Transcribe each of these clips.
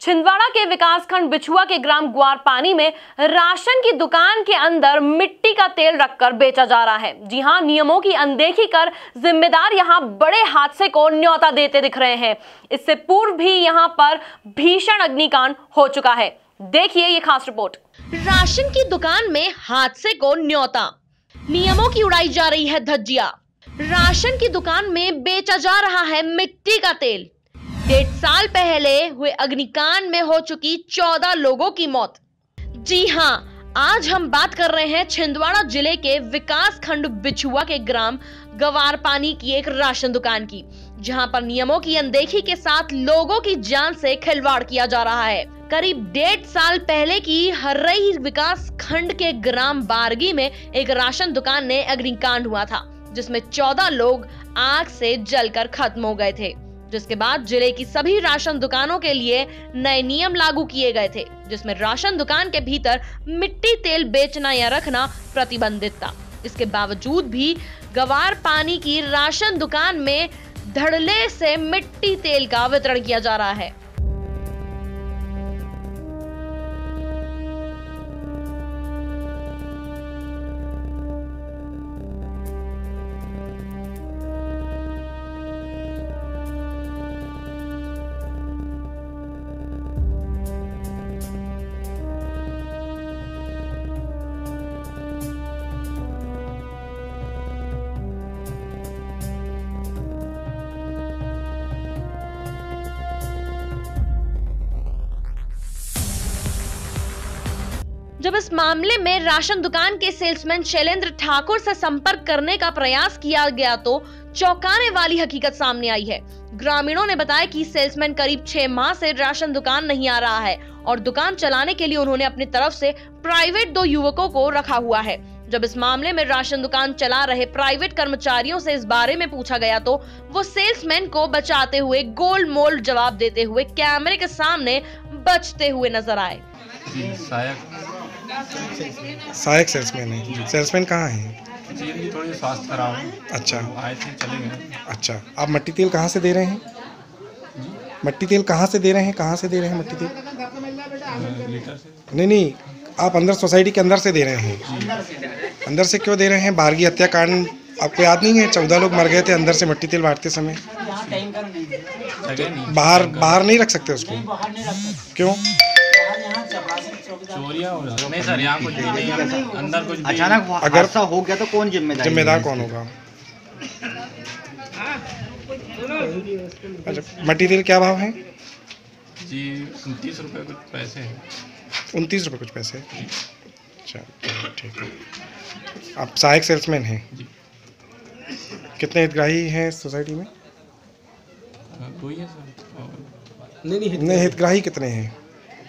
छिंदवाड़ा के विकासखंड बिछुआ के ग्राम ग्वारपानी में राशन की दुकान के अंदर मिट्टी का तेल रखकर बेचा जा रहा है। जी हां, नियमों की अनदेखी कर जिम्मेदार यहां बड़े हादसे को न्योता देते दिख रहे हैं। इससे पूर्व भी यहां पर भीषण अग्निकांड हो चुका है। देखिए ये खास रिपोर्ट। राशन की दुकान में हादसे को न्योता, नियमों की उड़ाई जा रही है धज्जियां। राशन की दुकान में बेचा जा रहा है मिट्टी का तेल। 1.5 साल पहले हुए अग्निकांड में हो चुकी 14 लोगों की मौत। जी हां, आज हम बात कर रहे हैं छिंदवाड़ा जिले के विकास खंड बिछुआ के ग्राम ग्वारपानी की एक राशन दुकान की, जहां पर नियमों की अनदेखी के साथ लोगों की जान से खिलवाड़ किया जा रहा है। करीब 1.5 साल पहले की हर्रई विकास खंड के ग्राम बारगी में एक राशन दुकान में अग्निकांड हुआ था, जिसमें 14 लोग आग से जलकर खत्म हो गए थे। जिसके बाद जिले की सभी राशन दुकानों के लिए नए नियम लागू किए गए थे, जिसमें राशन दुकान के भीतर मिट्टी तेल बेचना या रखना प्रतिबंधित था। इसके बावजूद भी ग्वारपानी की राशन दुकान में धड़ल्ले से मिट्टी तेल का वितरण किया जा रहा है। जब इस मामले में राशन दुकान के सेल्समैन शैलेंद्र ठाकुर से संपर्क करने का प्रयास किया गया तो चौंकाने वाली हकीकत सामने आई है। ग्रामीणों ने बताया कि सेल्समैन करीब 6 माह से राशन दुकान नहीं आ रहा है और दुकान चलाने के लिए उन्होंने अपनी तरफ से प्राइवेट 2 युवकों को रखा हुआ है। जब इस मामले में राशन दुकान चला रहे प्राइवेट कर्मचारियों से इस बारे में पूछा गया तो वो सेल्समैन को बचाते हुए गोल मोल जवाब देते हुए कैमरे के सामने बचते हुए नजर आए। सहायक सेल्समैन है। सेल्समैन कहाँ है? जी थोड़ी स्वास्थ्य खराब है। अच्छा, आए थे चले गए। अच्छा, आप मिट्टी तेल कहाँ से दे रहे हैं? मिट्टी तेल कहाँ से दे रहे हैं? कहाँ से दे रहे हैं मिट्टी तेल? लीटर से। नहीं, आप अंदर सोसाइटी के अंदर से दे रहे हैं। अंदर से क्यों दे रहे हैं? बारगी हत्याकांड आपको याद नहीं है? 14 लोग मर गए थे अंदर से मिट्टी तेल बांटते समय। बाहर नहीं रख सकते उसको? क्यों? नहीं सर, यहाँ कुछ भी नहीं है, अंदर कुछ अचानक अगर ऐसा हो गया तो कौन जिम्मेदार कौन होगा? अच्छा, मटेरियल क्या भाव है जी? 29 रुपये कुछ पैसे हैं। 29 रुपये कुछ पैसे? अच्छा, ठीक है। आप सहायक सेल्समैन हैं जी। कितने हितग्राही हैं सोसाइटी में? कोई है सर? नहीं, हितग्राही कितने हैं?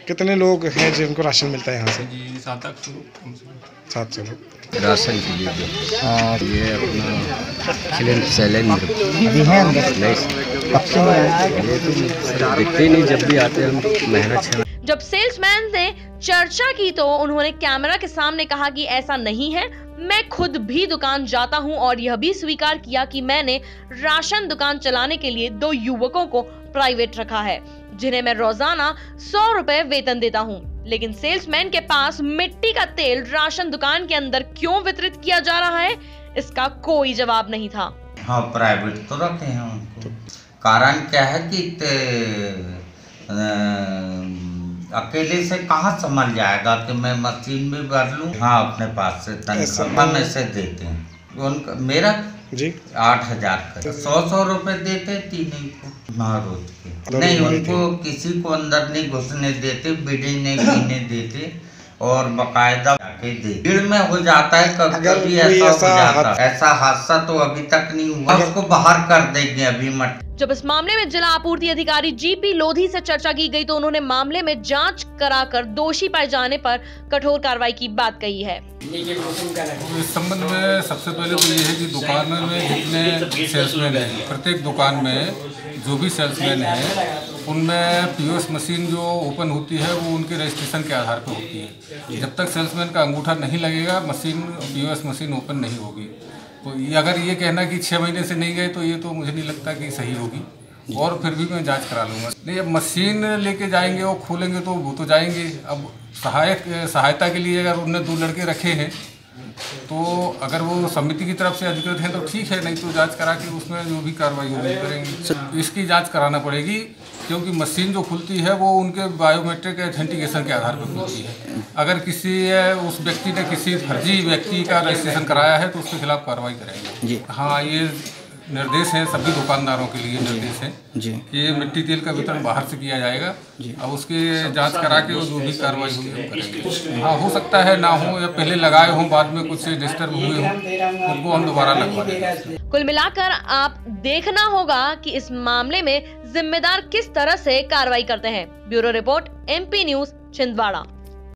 कितने लोग हैं जिनको राशन मिलता है यहाँ से? जी 700 लोग राशन के लिए। ये अपना शैलेंद्र दिखते नहीं, जब भी आते हम मेहनत। जब सेल्समैन ने चर्चा की तो उन्होंने कैमरा के सामने कहा कि ऐसा नहीं है, मैं खुद भी दुकान जाता हूं और यह भी स्वीकार किया कि मैंने राशन दुकान चलाने के लिए 2 युवकों को प्राइवेट रखा है, जिन्हें मैं रोजाना 100 रुपए वेतन देता हूं। लेकिन सेल्समैन के पास मिट्टी का तेल राशन दुकान के अंदर क्यों वितरित किया जा रहा है, इसका कोई जवाब नहीं था। हाँ, प्राइवेट तो रखे हैं उनको। कारण क्या है कि अकेले से कहाँ संभल जाएगा कि मैं मशीन भी भर लूँ। हाँ, अपने पास से तनख्वाह में से देते हैं उनका। मेरा जी 8000 का 100 रुपए देते तीनों को रोज के। नहीं, उनको किसी को अंदर नहीं घुसने देते, बीड़ी नहीं पीने देते और बकायदा भीड़ में हो जाता है। कभी ऐसा हो जाता है। ऐसा हादसा तो अभी तक नहीं हुआ, उसको बाहर कर देंगे अभी मत। जब इस मामले में जिला आपूर्ति अधिकारी जीपी लोधी से चर्चा की गई तो उन्होंने मामले में जांच कराकर दोषी पाए जाने पर कठोर कार्रवाई की बात कही है। इस संबंध में सबसे पहले तो ये है कि दुकान में जितने सेल्समैन हैं, प्रत्येक दुकान में जो भी सेल्समैन है उनमें पीओएस मशीन जो ओपन होती है वो उनके रजिस्ट्रेशन के आधार पर होती है। जब तक सेल्समैन का अंगूठा नहीं लगेगा पीओएस मशीन ओपन नहीं होगी। तो ये अगर ये कहना कि 6 महीने से नहीं गए तो ये तो मुझे नहीं लगता कि सही होगी। और फिर भी मैं जांच करा लूँगा। नहीं, अब मशीन लेके जाएंगे और खोलेंगे तो वो तो जाएंगे। अब सहायता के लिए अगर उनने 2 लड़के रखे हैं तो अगर वो समिति की तरफ से अधिकृत हैं तो ठीक है, नहीं तो जांच करा के उसमें जो भी कार्रवाई होगी करेंगे। इसकी जांच कराना पड़ेगी क्योंकि मशीन जो खुलती है वो उनके बायोमेट्रिक ऑथेंटिकेशन के आधार पर खुलती है। अगर उस व्यक्ति ने किसी फर्जी व्यक्ति का रजिस्ट्रेशन कराया है तो उसके खिलाफ कार्रवाई करेंगे जी। हाँ, ये निर्देश है सभी दुकानदारों के लिए निर्देश है जी कि ये मिट्टी तेल का वितरण बाहर से किया जाएगा जी। अब उसकी जांच करा के जो भी कार्रवाई होगी हम करेंगे। हाँ, हो सकता है ना हो या पहले लगाए हों, बाद में कुछ डिस्टर्ब हुए हों, उनको हम दोबारा लगवा देंगे। कुल मिलाकर आप देखना होगा कि इस मामले में जिम्मेदार किस तरह से कार्रवाई करते हैं। Bureau report, MP news, Chhindwara.